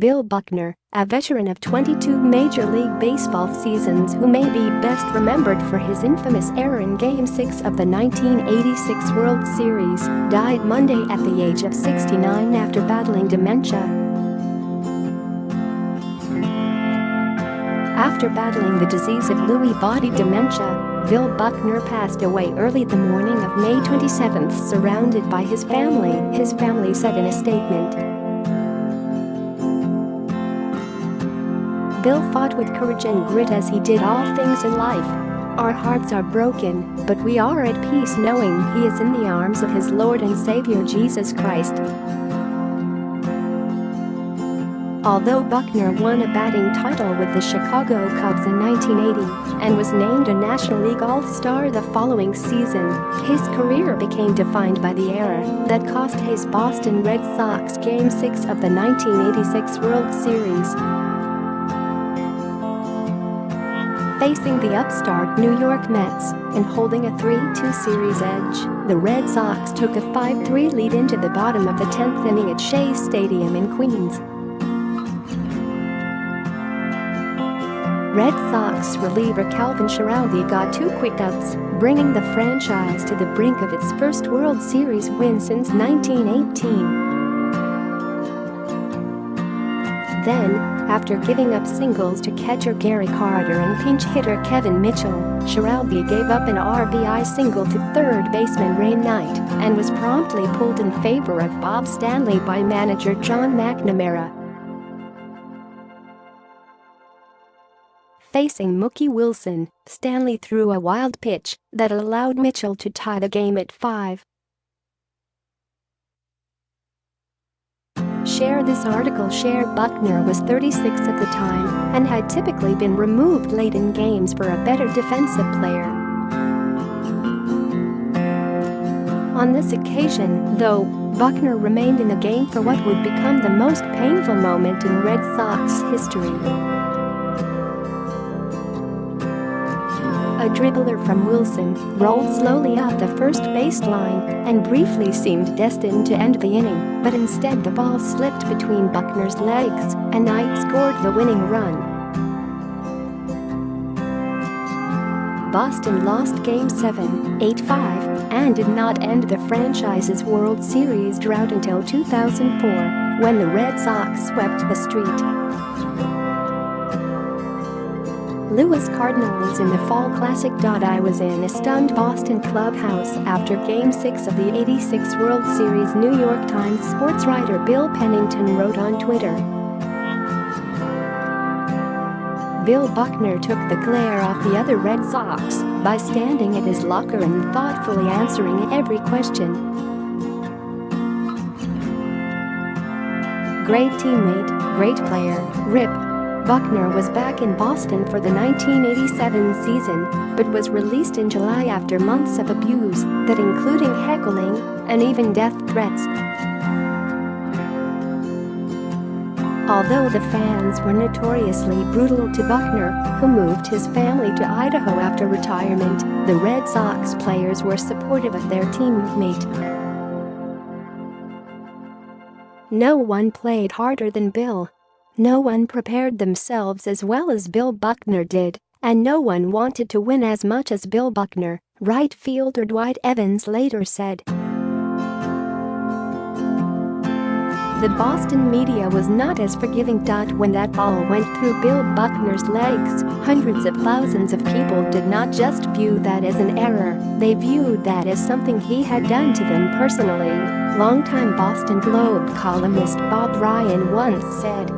Bill Buckner, a veteran of 22 Major League Baseball seasons who may be best remembered for his infamous error in Game 6 of the 1986 World Series, died Monday at the age of 69 after battling dementia. After battling the disease of Lewy body dementia, Bill Buckner passed away early the morning of May 27, surrounded by his family said in a statement. Bill fought with courage and grit as he did all things in life. Our hearts are broken, but we are at peace knowing he is in the arms of his Lord and Savior Jesus Christ. Although Buckner won a batting title with the Chicago Cubs in 1980 and was named a National League All-Star the following season, his career became defined by the error that cost his Boston Red Sox Game 6 of the 1986 World Series. Facing the upstart New York Mets and holding a 3-2 series edge, the Red Sox took a 5-3 lead into the bottom of the 10th inning at Shea Stadium in Queens. Red Sox reliever Calvin Schiraldi got 2 quick outs, bringing the franchise to the brink of its first World Series win since 1918. Then, after giving up singles to catcher Gary Carter and pinch hitter Kevin Mitchell, Schiraldi gave up an RBI single to third baseman Ray Knight and was promptly pulled in favor of Bob Stanley by manager John McNamara. Facing Mookie Wilson, Stanley threw a wild pitch that allowed Mitchell to tie the game at 5. Share this article. Buckner was 36 at the time and had typically been removed late in games for a better defensive player. On this occasion, though, Buckner remained in the game for what would become the most painful moment in Red Sox history. A dribbler from Wilson rolled slowly up the first baseline and briefly seemed destined to end the inning, but instead the ball slipped between Buckner's legs and Knight scored the winning run. Boston lost Game 7, 8-5, and did not end the franchise's World Series drought until 2004, when the Red Sox swept the street. Louis Cardinals in the Fall Classic. I was in a stunned Boston clubhouse after Game 6 of the '86 World Series, New York Times sports writer Bill Pennington wrote on Twitter. Bill Buckner took the glare off the other Red Sox by standing at his locker and thoughtfully answering every question. Great teammate, great player, RIP. Buckner was back in Boston for the 1987 season, but was released in July after months of abuse that including heckling and even death threats. Although the fans were notoriously brutal to Buckner, who moved his family to Idaho after retirement, the Red Sox players were supportive of their teammate. No one played harder than Bill. No one prepared themselves as well as Bill Buckner did, and no one wanted to win as much as Bill Buckner, right fielder Dwight Evans later said. The Boston media was not as forgiving. When that ball went through Bill Buckner's legs, hundreds of thousands of people did not just view that as an error, they viewed that as something he had done to them personally, longtime Boston Globe columnist Bob Ryan once said.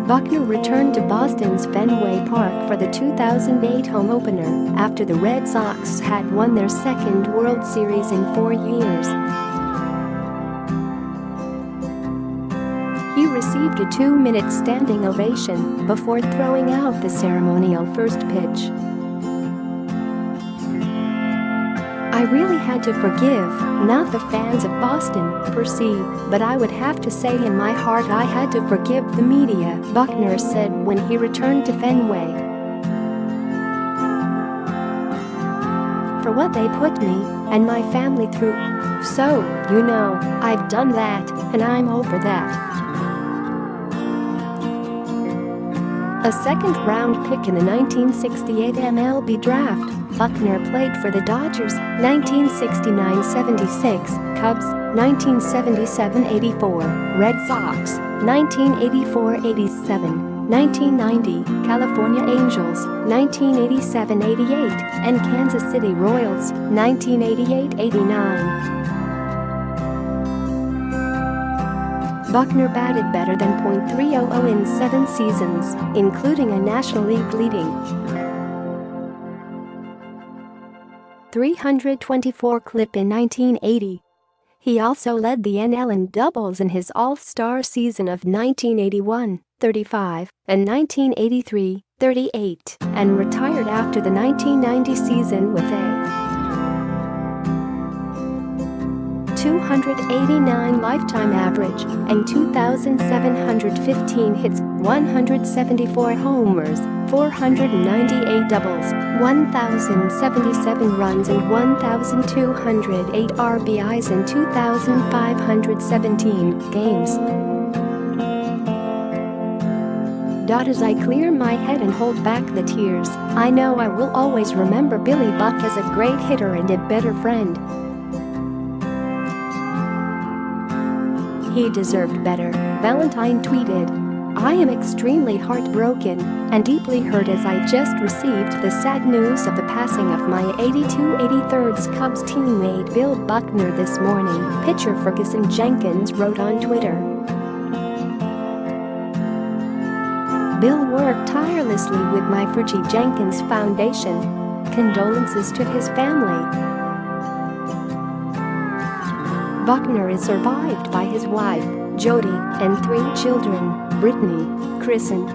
Buckner returned to Boston's Fenway Park for the 2008 home opener after the Red Sox had won their second World Series in 4 years. He received a 2-minute standing ovation before throwing out the ceremonial first pitch. I really had to forgive, not the fans of Boston, per se, but I would have to say in my heart I had to forgive the media, Buckner said when he returned to Fenway. for what they put me and my family through. So, I've done that, and I'm over that. A second-round pick in the 1968 MLB Draft, Buckner played for the Dodgers, 1969-76, Cubs, 1977-84, Red Sox, 1984-87, 1990, California Angels, 1987-88, and Kansas City Royals, 1988-89. Buckner batted better than .300 in 7 seasons, including a National League leading 324 clip in 1980. He also led the NL in doubles in his All-Star season of 1981, 35, and 1983, 38, and retired after the 1990 season with a 289 lifetime average and 2,715 hits, 174 homers, 498 doubles, 1,077 runs and 1,208 RBIs in 2,517 games. As I clear my head and hold back the tears, I know I will always remember Billy Buck as a great hitter and a better friend. He deserved better, Valentine tweeted. I am extremely heartbroken and deeply hurt as I just received the sad news of the passing of my 82/83 Cubs teammate Bill Buckner this morning, pitcher Ferguson Jenkins wrote on Twitter. Bill worked tirelessly with my Fergie Jenkins Foundation. Condolences to his family. Buckner is survived by his wife, Jody, and 3 children, Brittany, Chris and